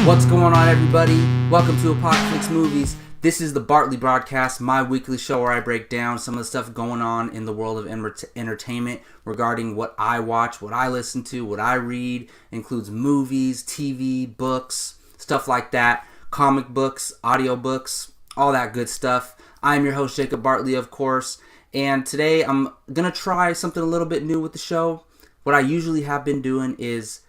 What's going on, everybody? Welcome to Apocalypse Movies. This is the Bartley Broadcast, my weekly show where I break down some of the stuff going on in the world of entertainment regarding what I watch, what I listen to, what I read. Includes movies, TV, books, stuff like that, comic books, audiobooks, all that good stuff. I'm your host, Jacob Bartley, of course, and today I'm going to try something a little bit new with the show. What I usually have been doing is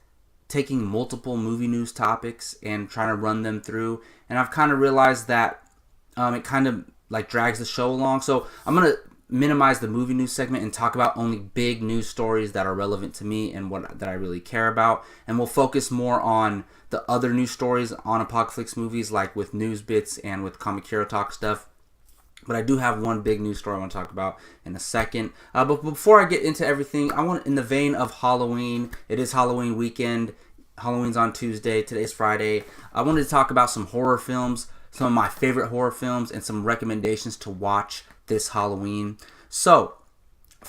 taking multiple movie news topics and trying to run them through, and I've kind of realized that it kind of like drags the show along. So I'm going to minimize the movie news segment and talk about only big news stories that are relevant to me and that I really care about, and we'll focus more on the other news stories on Apocalypse Movies, like with News Bits and with Comic Hero Talk stuff. But I do have one big news story I want to talk about in a second. But before I get into everything, I want, in the vein of Halloween, it is Halloween weekend. Halloween's on Tuesday. Today's Friday. I wanted to talk about some horror films, some of my favorite horror films, and some recommendations to watch this Halloween. So,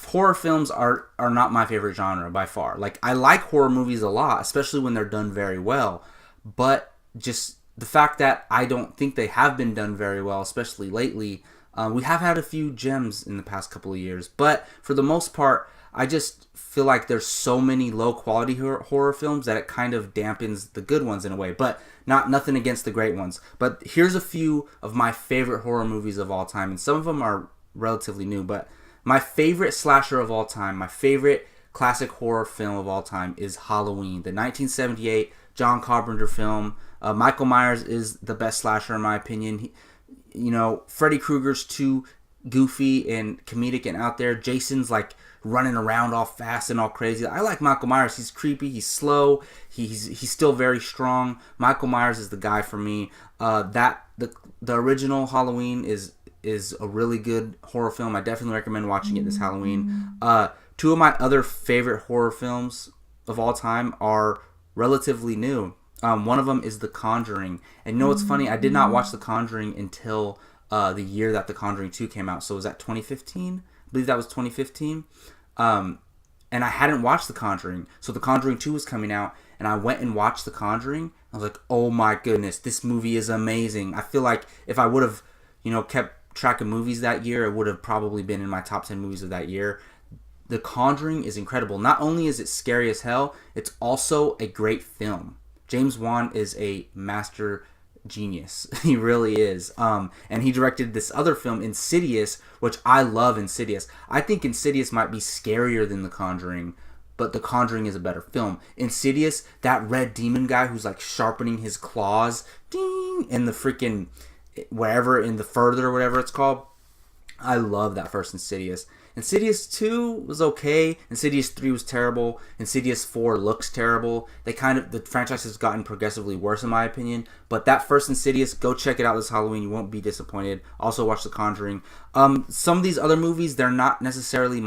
horror films are not my favorite genre by far. Like, I like horror movies a lot, especially when they're done very well. But just the fact that I don't think they have been done very well, especially lately. We have had a few gems in the past couple of years, but for the most part, I just feel like there's so many low-quality horror films that it kind of dampens the good ones in a way. But nothing against the great ones. But here's a few of my favorite horror movies of all time, and some of them are relatively new. But my favorite slasher of all time, my favorite classic horror film of all time is Halloween, the 1978 John Carpenter film. Michael Myers is the best slasher in my opinion. Freddy Krueger's too goofy and comedic and out there. Jason's like running around all fast and all crazy. I like Michael Myers. He's creepy. He's slow. He's still very strong. Michael Myers is the guy for me. The original Halloween is a really good horror film. I definitely recommend watching it this Halloween. Two of my other favorite horror films of all time are relatively new. One of them is The Conjuring. And you know what's funny? I did not watch The Conjuring until the year that The Conjuring 2 came out. So was that 2015? I believe that was 2015. And I hadn't watched The Conjuring. So The Conjuring 2 was coming out, and I went and watched The Conjuring. I was like, oh my goodness, this movie is amazing. I feel like if I would have, kept track of movies that year, it would have probably been in my top 10 movies of that year. The Conjuring is incredible. Not only is it scary as hell, it's also a great film. James Wan is a master genius. He really is. And he directed this other film, Insidious, which I love Insidious. I think Insidious might be scarier than The Conjuring, but The Conjuring is a better film. Insidious, that red demon guy who's like sharpening his claws, ding, in the freaking wherever, in the further or whatever it's called. I love that first Insidious. Insidious 2 was okay. Insidious 3 was terrible. Insidious 4 looks terrible. The franchise has gotten progressively worse in my opinion. But that first Insidious, go check it out this Halloween. You won't be disappointed. Also watch The Conjuring. Some of these other movies, they're not necessarily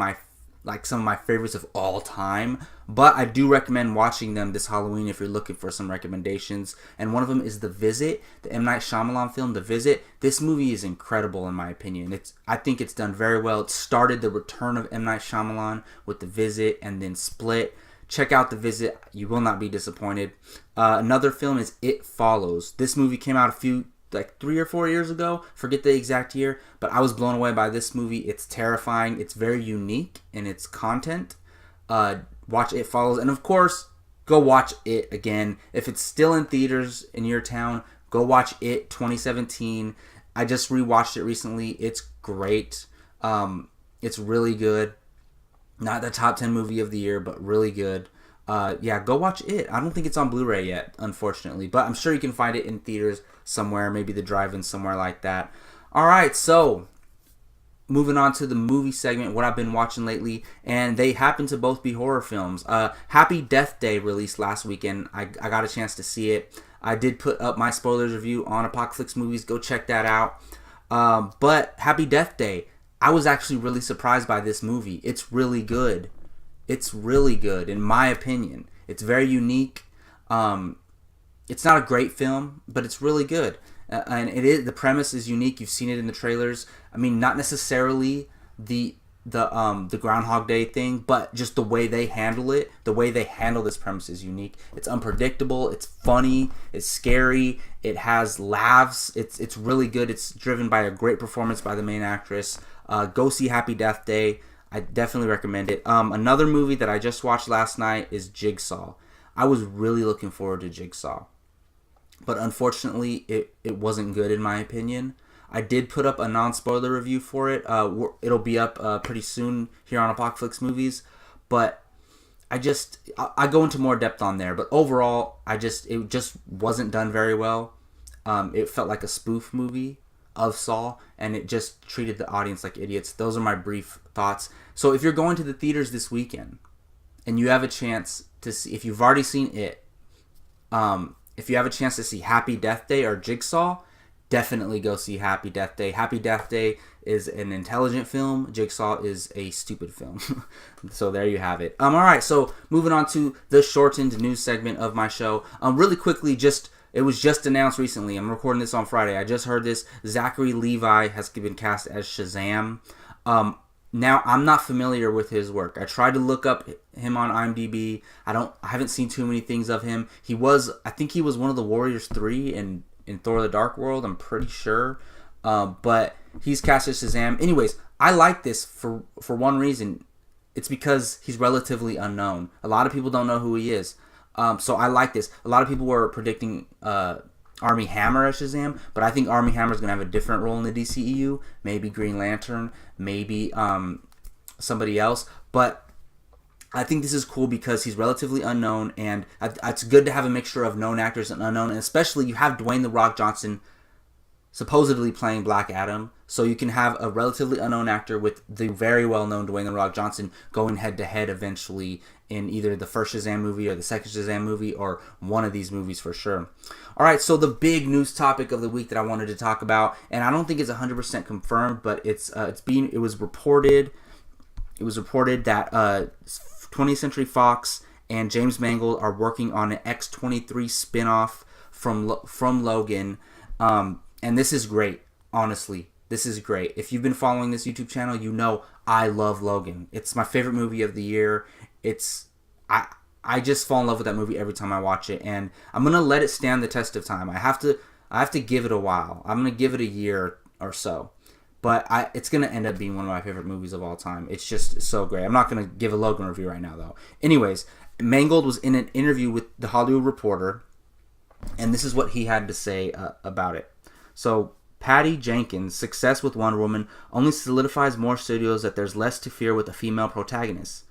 some of my favorites of all time, but I do recommend watching them this Halloween if you're looking for some recommendations. And one of them is The Visit, the M. Night Shyamalan film, The Visit. This movie is incredible in my opinion. I think it's done very well. It started the return of M. Night Shyamalan with The Visit and then Split. Check out The Visit. You will not be disappointed. Another film is It Follows. This movie came out 3 or 4 years ago, forget the exact year, but I was blown away by this movie. It's terrifying. It's very unique in its content. Watch It Follows, and of course, go watch It again. If it's still in theaters in your town, go watch It 2017. I just rewatched it recently. It's great. It's really good. Not the top 10 movie of the year, but really good. Go watch It. I don't think it's on Blu-ray yet, unfortunately, but I'm sure you can find it in theaters somewhere, maybe the drive-in, somewhere like that. Alright, so moving on to the movie segment, what I've been watching lately, and they happen to both be horror films. Happy Death Day released last weekend. I got a chance to see it. I did put up my spoilers review on Apocalypse Movies. Go check that out. But Happy Death Day, I was actually really surprised by this movie. It's really good. It's really good, in my opinion. It's very unique. It's not a great film, but it's really good. And the premise is unique. You've seen it in the trailers. I mean, not necessarily the the Groundhog Day thing, but just the way they handle it, the way they handle this premise is unique. It's unpredictable, it's funny, it's scary, it has laughs, it's really good. It's driven by a great performance by the main actress. Go see Happy Death Day. I definitely recommend it. Another movie that I just watched last night is Jigsaw. I was really looking forward to Jigsaw, but unfortunately it wasn't good in my opinion. I did put up a non-spoiler review for it. It'll be up pretty soon here on Apocalypse Movies, but I go into more depth on there. But overall, it just wasn't done very well. It felt like a spoof movie of Saw, and it just treated the audience like idiots. Those are my brief thoughts. So if you're going to the theaters this weekend, and you have a chance to see, if you've already seen it, if you have a chance to see Happy Death Day or Jigsaw, definitely go see Happy Death Day. Happy Death Day is an intelligent film. Jigsaw is a stupid film. So there you have it. All right, so moving on to the shortened news segment of my show. Really quickly, it was just announced recently. I'm recording this on Friday. I just heard this. Zachary Levi has been cast as Shazam. Now, I'm not familiar with his work. I tried to look up him on IMDb. I haven't seen too many things of him. I think he was one of the Warriors 3 in Thor: The Dark World, I'm pretty sure. But he's cast as Shazam. Anyways, I like this for one reason. It's because he's relatively unknown. A lot of people don't know who he is. So I like this. A lot of people were predicting Armie Hammer as Shazam, but I think Armie Hammer is going to have a different role in the DCEU. Maybe Green Lantern, maybe somebody else. But I think this is cool because he's relatively unknown, and it's good to have a mixture of known actors and unknown, and especially you have Dwayne "The Rock" Johnson supposedly playing Black Adam, so you can have a relatively unknown actor with the very well-known Dwayne "The Rock" Johnson going head-to-head eventually in either the first Shazam movie or the second Shazam movie, or one of these movies for sure. All right, so the big news topic of the week that I wanted to talk about, and I don't think it's 100% confirmed, but it was reported that 20th Century Fox and James Mangold are working on an X-23 spin-off from Logan. And this is great, honestly. This is great. If you've been following this YouTube channel, you know I love Logan. It's my favorite movie of the year. I just fall in love with that movie every time I watch it, and I'm gonna let it stand the test of time. I have to give it a while. I'm gonna give it a year or so. But it's going to end up being one of my favorite movies of all time. It's just so great. I'm not going to give a Logan review right now, though. Anyways, Mangold was in an interview with The Hollywood Reporter, and this is what he had to say about it. So, Patty Jenkins' success with Wonder Woman only solidifies more studios that there's less to fear with a female protagonist.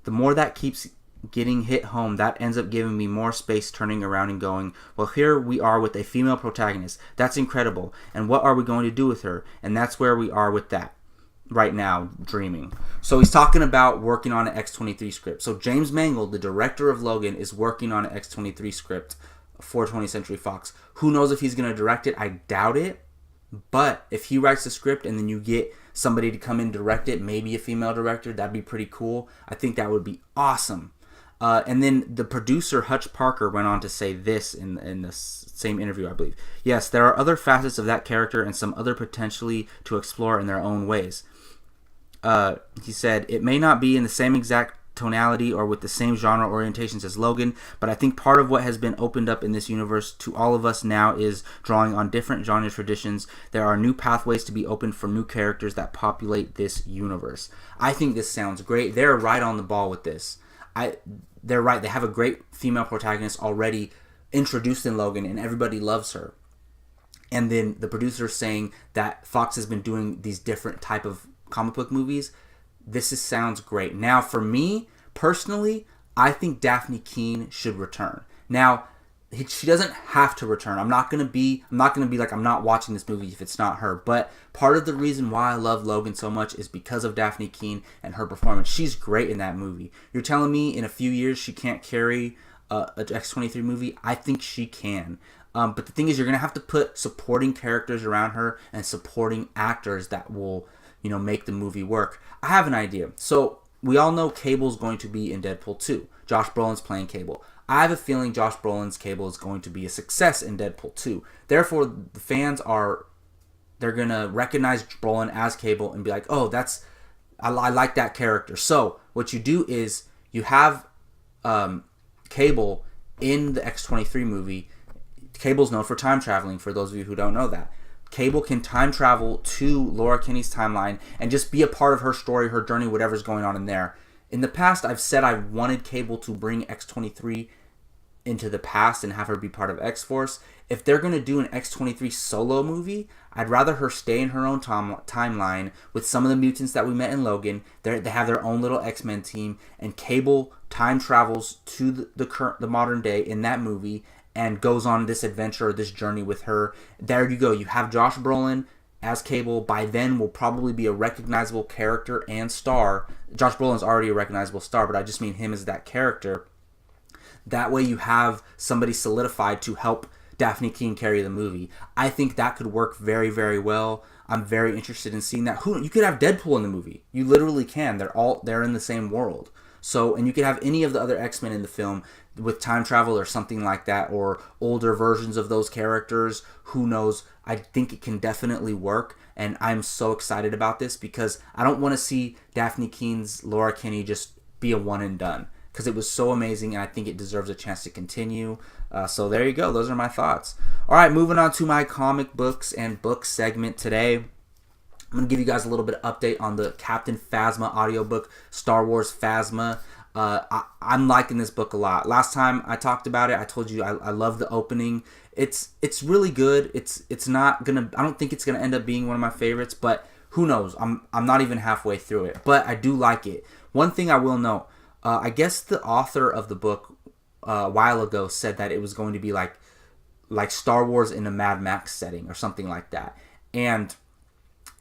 The more that keeps getting hit home, that ends up giving me more space turning around and going, well, here we are with a female protagonist. That's incredible. And what are we going to do with her? And that's where we are with that right now, dreaming. So he's talking about working on an X-23 script. So James Mangold, the director of Logan, is working on an X-23 script for 20th Century Fox. Who knows if he's going to direct it? I doubt it. But if he writes the script and then you get somebody to come in and direct it, maybe a female director, that'd be pretty cool. I think that would be awesome. And then the producer, Hutch Parker, went on to say this in the same interview, I believe. Yes, there are other facets of that character and some other potentially to explore in their own ways. He said, it may not be in the same exact tonality or with the same genre orientations as Logan, but I think part of what has been opened up in this universe to all of us now is drawing on different genre traditions. There are new pathways to be opened for new characters that populate this universe. I think this sounds great. They're right on the ball with this. They're right. They have a great female protagonist already introduced in Logan, and everybody loves her. And then the producer saying that Fox has been doing these different type of comic book movies. Sounds great. Now, for me personally, I think Daphne Keane should return. Now, she doesn't have to return. I'm not gonna be like I'm not watching this movie if it's not her. But part of the reason why I love Logan so much is because of Daphne Keane and her performance. She's great in that movie. You're telling me in a few years she can't carry a X-23 movie? I think she can. But the thing is, you're gonna have to put supporting characters around her and supporting actors that will, make the movie work. I have an idea. So we all know Cable's going to be in Deadpool 2. Josh Brolin's playing Cable. I have a feeling Josh Brolin's Cable is going to be a success in Deadpool 2. Therefore, the fans they're going to recognize Brolin as Cable and be like, oh, that's I like that character. So what you do is you have Cable in the X-23 movie. Cable's known for time traveling, for those of you who don't know that. Cable can time travel to Laura Kinney's timeline and just be a part of her story, her journey, whatever's going on in there. In the past, I've said I wanted Cable to bring X-23 into the past and have her be part of X-Force. If they're going to do an X-23 solo movie, I'd rather her stay in her own timeline with some of the mutants that we met in Logan. They have their own little X-Men team, and Cable time travels to the modern day in that movie and goes on this adventure or this journey with her. There you go. You have Josh Brolin as Cable. By then will probably be a recognizable character and star. Josh Brolin's already a recognizable star, but I just mean him as that character. That way you have somebody solidified to help Daphne Keane carry the movie. I think that could work very, very well. I'm very interested in seeing that. You could have Deadpool in the movie. You literally can. They're in the same world. So, and you could have any of the other X-Men in the film with time travel or something like that, or older versions of those characters. Who knows? I think it can definitely work, and I'm so excited about this because I don't want to see Daphne Keane's Laura Kinney just be a one and done, because it was so amazing, and I think it deserves a chance to continue. So there you go. Those are my thoughts. All right, moving on to my comic books and book segment today. I'm going to give you guys a little bit of update on the Captain Phasma audiobook, Star Wars Phasma. I'm liking this book a lot. Last time I talked about it, I told you I love the opening. It's really good. It's not gonna. I don't think it's gonna end up being one of my favorites, but who knows? I'm not even halfway through it, but I do like it. One thing I will note. I guess the author of the book a while ago said that it was going to be like Star Wars in a Mad Max setting or something like that. And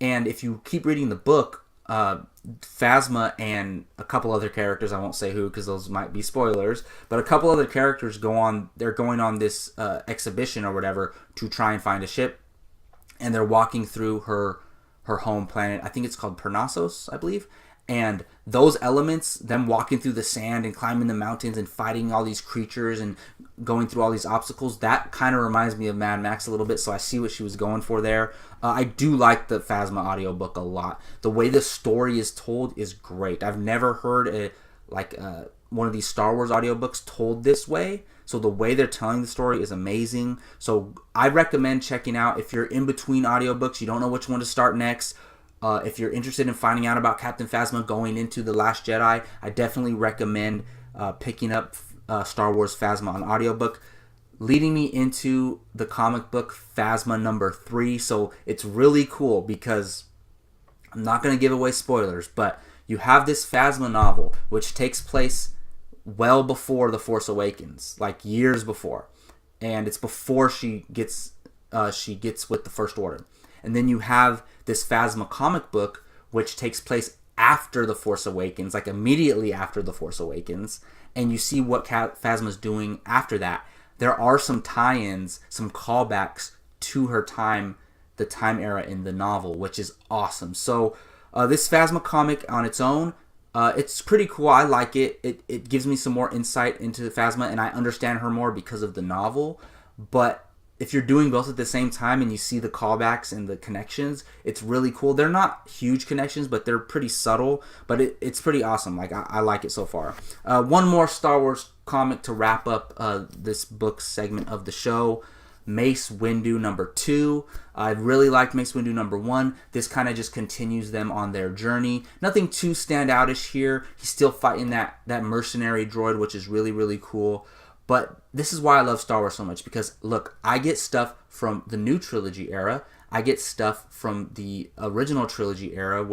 if you keep reading the book, Phasma and a couple other characters, I won't say who because those might be spoilers, but a couple other characters they're going on this exhibition or whatever to try and find a ship, and they're walking through her home planet. I think it's called Parnassus, I believe. And those elements, them walking through the sand and climbing the mountains and fighting all these creatures and going through all these obstacles, that kind of reminds me of Mad Max a little bit, so I see what she was going for there. I do like the Phasma audiobook a lot. The way the story is told is great. I've never heard one of these Star Wars audiobooks told this way, so the way they're telling the story is amazing. So I recommend checking out, if you're in between audiobooks, you don't know which one to start next. If you're interested in finding out about Captain Phasma going into The Last Jedi, I definitely recommend picking up Star Wars Phasma on audiobook, leading me into the comic book Phasma number 3. So it's really cool because I'm not going to give away spoilers, but you have this Phasma novel which takes place well before The Force Awakens, like years before, and it's before she gets with the First Order. And then you have this Phasma comic book, which takes place after The Force Awakens, like immediately after The Force Awakens, and you see what Phasma's doing after that. There are some tie-ins, some callbacks to her time, the time era in the novel, which is awesome. So this Phasma comic on its own, it's pretty cool. I like it. It gives me some more insight into Phasma, and I understand her more because of the novel. But if you're doing both at the same time and you see the callbacks and the connections, it's really cool. They're not huge connections, but they're pretty subtle. But it's pretty awesome. Like I like it so far. One more Star Wars comic to wrap up this book segment of the show. Mace Windu number 2. I really liked Mace Windu number 1. This kind of just continues them on their journey. Nothing too standoutish here. He's still fighting that mercenary droid, which is really, really cool. But this is why I love Star Wars so much, because look, I get stuff from the new trilogy era. I get stuff from the original trilogy era.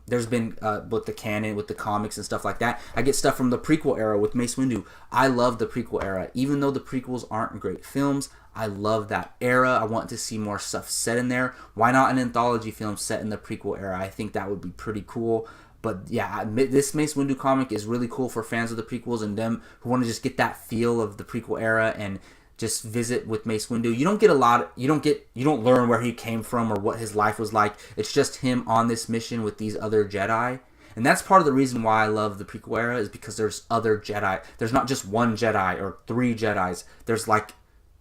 There's been with the canon, with the comics and stuff like that. I get stuff from the prequel era with Mace Windu. I love the prequel era. Even though the prequels aren't great films, I love that era. I want to see more stuff set in there. Why not an anthology film set in the prequel era? I think that would be pretty cool. But yeah, this Mace Windu comic is really cool for fans of the prequels and them who want to just get that feel of the prequel era and just visit with Mace Windu. You don't get a lot. You don't learn where he came from or what his life was like. It's just him on this mission with these other Jedi. And that's part of the reason why I love the prequel era, is because there's other Jedi. There's not just one Jedi or 3 Jedis. There's like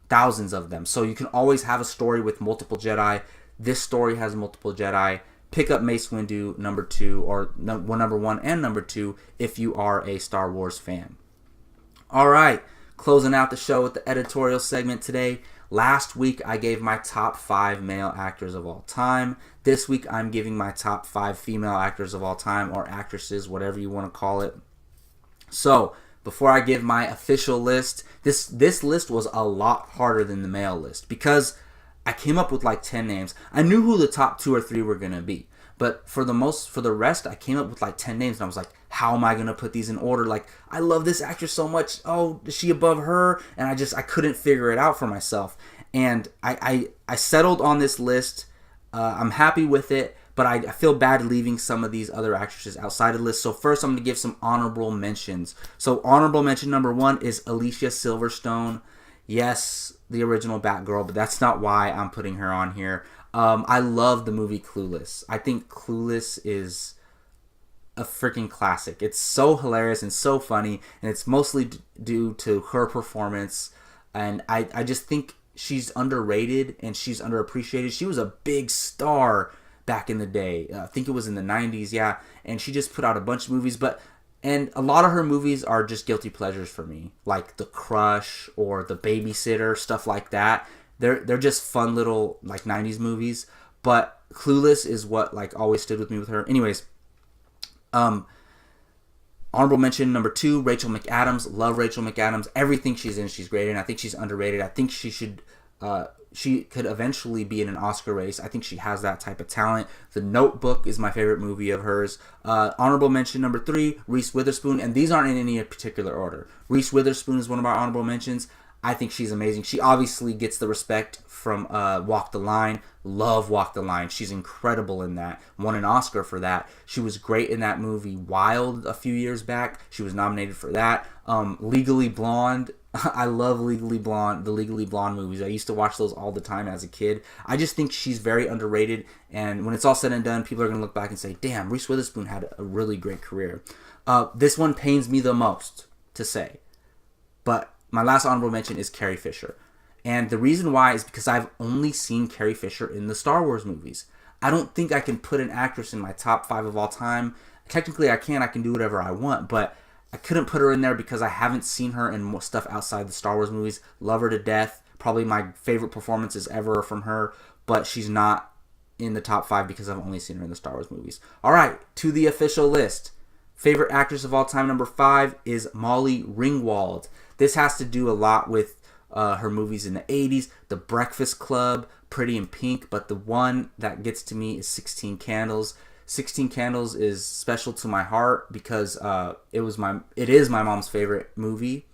thousands of them. So you can always have a story with multiple Jedi. This story has multiple Jedi. pick up Mace Windu number 2 or number 1 and number 2 if you are a Star Wars fan. All right, closing out the show with the editorial segment today. Last week I gave my top 5 male actors of all time. This week I'm giving my top 5 female actors of all time, or actresses, whatever you want to call it. So before I give my official list, this list was a lot harder than the male list because I came up with like 10 names. I knew who the top 2 or 3 were going to be. But for the rest, I came up with like 10 names, and I was like, how am I going to put these in order? Like, I love this actress so much. Oh, is she above her? And I couldn't figure it out for myself. And I settled on this list. I'm happy with it, but I feel bad leaving some of these other actresses outside of the list. So first, I'm going to give some honorable mentions. So honorable mention number 1 is Alicia Silverstone. Yes, the original Batgirl, but that's not why I'm putting her on here. I love the movie Clueless. I think Clueless is a freaking classic. It's so hilarious and so funny, and it's mostly due to her performance. And I just think she's underrated and she's underappreciated. She was a big star back in the day. I think it was in the 90s, yeah. And she just put out a bunch of movies, and a lot of her movies are just guilty pleasures for me, like The Crush or The Babysitter, stuff like that. They're just fun little like 90s movies, but Clueless is what like always stood with me with her. Anyways, honorable mention number 2, Rachel McAdams. Love Rachel McAdams. Everything she's in, she's great in. I think she's underrated. I think she could eventually be in an Oscar race. I think she has that type of talent. The Notebook is my favorite movie of hers. Honorable mention number 3, Reese Witherspoon, and these aren't in any particular order. Reese Witherspoon is one of our honorable mentions. I think she's amazing. She obviously gets the respect from Walk the Line. Love Walk the Line. She's incredible in that. Won an Oscar for that. She was great in that movie Wild a few years back. She was nominated for that. Legally Blonde. I love Legally Blonde, the Legally Blonde movies. I used to watch those all the time as a kid. I just think she's very underrated, and when it's all said and done, people are going to look back and say, damn, Reese Witherspoon had a really great career. This one pains me the most to say, but my last honorable mention is Carrie Fisher. And the reason why is because I've only seen Carrie Fisher in the Star Wars movies. I don't think I can put an actress in my top 5 of all time. Technically, I can do whatever I want, but I couldn't put her in there because I haven't seen her in more stuff outside the Star Wars movies. Love her to death. Probably my favorite performances ever from her, but she's not in the top 5 because I've only seen her in the Star Wars movies. All right, to the official list. Favorite actress of all time, number 5, is Molly Ringwald. This has to do a lot with her movies in the 80s, The Breakfast Club, Pretty in Pink, but the one that gets to me is 16 Candles. 16 Candles is special to my heart because it is my mom's favorite movie,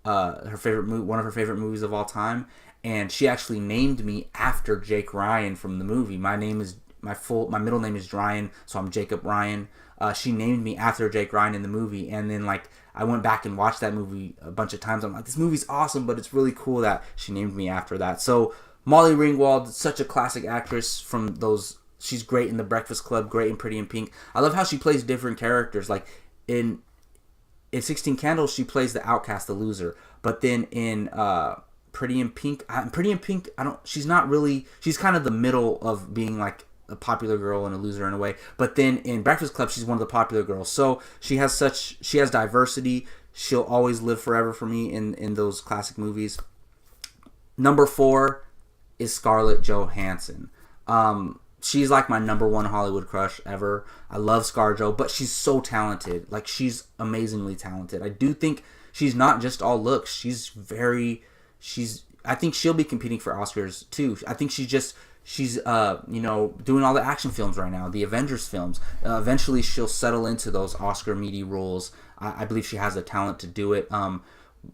one of her favorite movies of all time, and she actually named me after Jake Ryan from the movie. My middle name is Ryan, so I'm Jacob Ryan. She named me after Jake Ryan in the movie, and then like I went back and watched that movie a bunch of times. I'm like, this movie's awesome, but it's really cool that she named me after that. So Molly Ringwald, such a classic actress from those. She's great in The Breakfast Club, great in Pretty in Pink. I love how she plays different characters. Like in 16 Candles, she plays the outcast, the loser. But then in Pretty in Pink, she's not really. She's kind of the middle of being like a popular girl and a loser in a way, but then in Breakfast Club she's one of the popular girls, so she has diversity. She'll always live forever for me in those classic movies. Number 4 is Scarlett Johansson. She's like my number 1 Hollywood crush ever. I love ScarJo, but she's so talented. Like, she's amazingly talented. I do think she's not just all looks. I think she'll be competing for Oscars too. I think she's doing all the action films right now, the Avengers films. Eventually she'll settle into those Oscar meaty roles. I believe she has the talent to do it.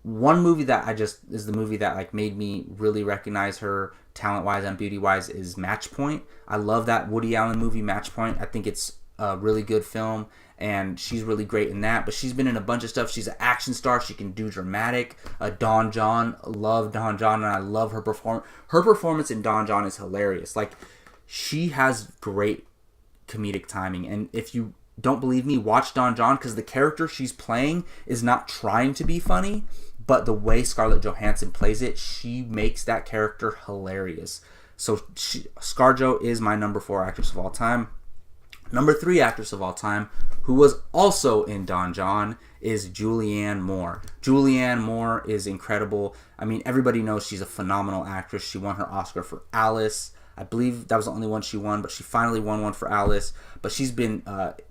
One movie that is the movie that like made me really recognize her talent wise and beauty wise is Match Point. I love that Woody Allen movie, Match Point. I think it's a really good film, and she's really great in that. But she's been in a bunch of stuff. She's an action star. She can do dramatic. Don John, love Don John, and I love her performance. Her performance in Don John is hilarious. Like, she has great comedic timing, and if you don't believe me, watch Don John, because the character she's playing is not trying to be funny, but the way Scarlett Johansson plays it, she makes that character hilarious. So ScarJo is my number 4 actress of all time. Number 3 actress of all time, who was also in Don John, is Julianne Moore. Julianne Moore is incredible. I mean, everybody knows she's a phenomenal actress. She won her Oscar for Alice. I believe that was the only one she won, but she finally won one for Alice. But she's been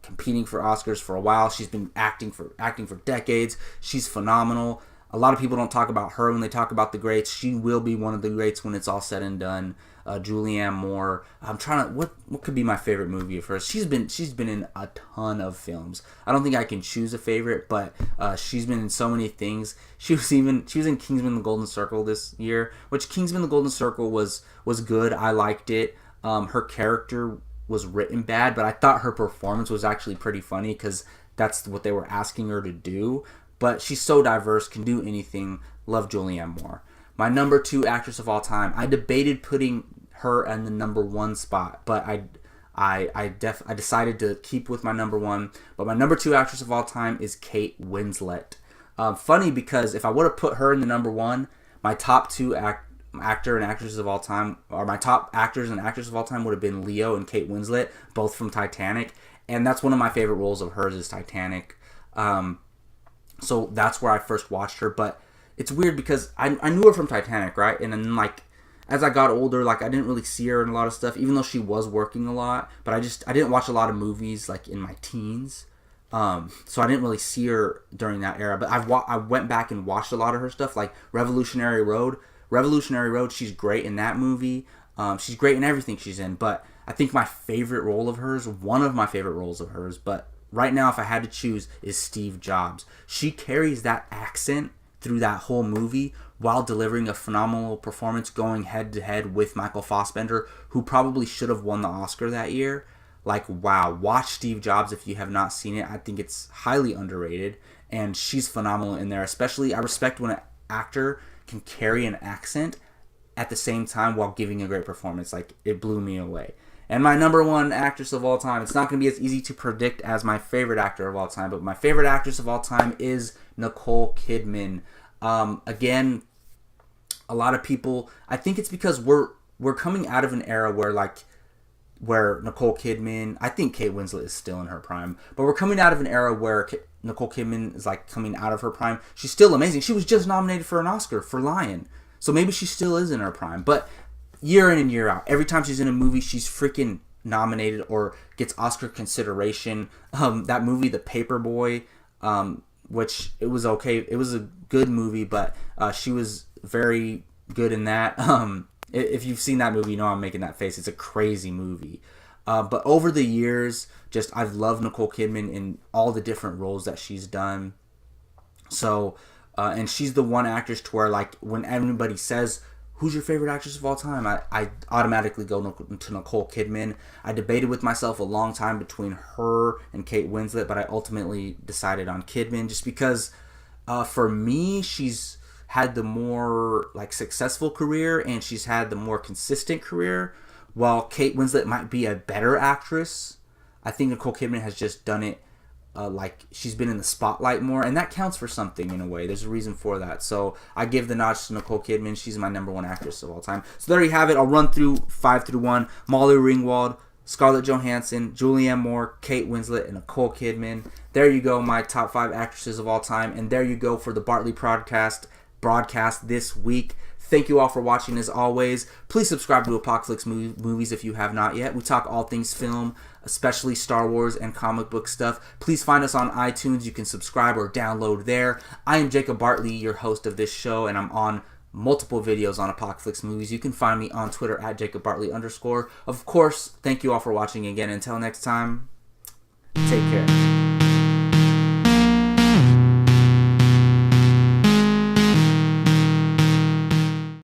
competing for Oscars for a while. She's been acting for decades. She's phenomenal. A lot of people don't talk about her when they talk about the greats. She will be one of the greats when it's all said and done. Julianne Moore. I'm trying to what could be my favorite movie of hers. She's been in a ton of films. I don't think I can choose a favorite, but she's been in so many things. She was in Kingsman: The Golden Circle this year, which Kingsman: The Golden Circle was good. I liked it. Her character was written bad, but I thought her performance was actually pretty funny because that's what they were asking her to do. But she's so diverse, can do anything. Love Julianne Moore. My number 2 actress of all time. I debated putting her in the number 1 spot, but I decided to keep with my number 1. But my number 2 actress of all time is Kate Winslet. Funny because if I would have put her in the number 1, my top 2 actor and actresses of all time, or my top actors and actresses of all time, would have been Leo and Kate Winslet, both from Titanic, and that's one of my favorite roles of hers is Titanic. So that's where I first watched her, but it's weird because I knew her from Titanic, right? And then, like, as I got older, like, I didn't really see her in a lot of stuff, even though she was working a lot. But I didn't watch a lot of movies, like, in my teens. So I didn't really see her during that era. But I went back and watched a lot of her stuff, like Revolutionary Road. Revolutionary Road, she's great in that movie. She's great in everything she's in. But I think my favorite role of hers, one of my favorite roles of hers, but right now, if I had to choose, is Steve Jobs. She carries that accent through that whole movie while delivering a phenomenal performance, going head to head with Michael Fassbender, who probably should have won the Oscar that year. Like, wow, watch Steve Jobs if you have not seen it. I think it's highly underrated, and she's phenomenal in there. Especially, I respect when an actor can carry an accent at the same time while giving a great performance. Like, it blew me away. And my number 1 actress of all time, it's not going to be as easy to predict as my favorite actor of all time, but my favorite actress of all time is Nicole Kidman. Again, a lot of people, I think it's because we're coming out of an era where Nicole Kidman, I think Kate Winslet is still in her prime, but we're coming out of an era where Nicole Kidman is like coming out of her prime. She's still amazing. She was just nominated for an Oscar for Lion, so maybe she still is in her prime, but year in and year out, every time she's in a movie, she's freaking nominated or gets Oscar consideration. That movie, The Paperboy, which it was okay. It was a good movie, but she was very good in that. If you've seen that movie, you know I'm making that face. It's a crazy movie. But over the years, I've loved Nicole Kidman in all the different roles that she's done. So, and she's the one actress to where, like, when everybody says, who's your favorite actress of all time? I automatically go to Nicole Kidman. I debated with myself a long time between her and Kate Winslet, but I ultimately decided on Kidman just because for me, she's had the more like successful career and she's had the more consistent career. While Kate Winslet might be a better actress, I think Nicole Kidman has just done it like she's been in the spotlight more, and that counts for something in a way. There's a reason for that. So I give the nod to Nicole Kidman. She's my number 1 actress of all time. So there you have it. I'll run through 5 through 1. Molly Ringwald, Scarlett Johansson, Julianne Moore, Kate Winslet, and Nicole Kidman. There you go, my top 5 actresses of all time. And there you go for the Bartley broadcast this week. Thank you all for watching as always. Please subscribe to Apocalypse Movies if you have not yet. We talk all things film, especially Star Wars and comic book stuff. Please find us on iTunes. You can subscribe or download there. I am Jacob Bartley, your host of this show, and I'm on multiple videos on Apocalypse Movies. You can find me on Twitter at @JacobBartley_. Of course, thank you all for watching again. Until next time, take care.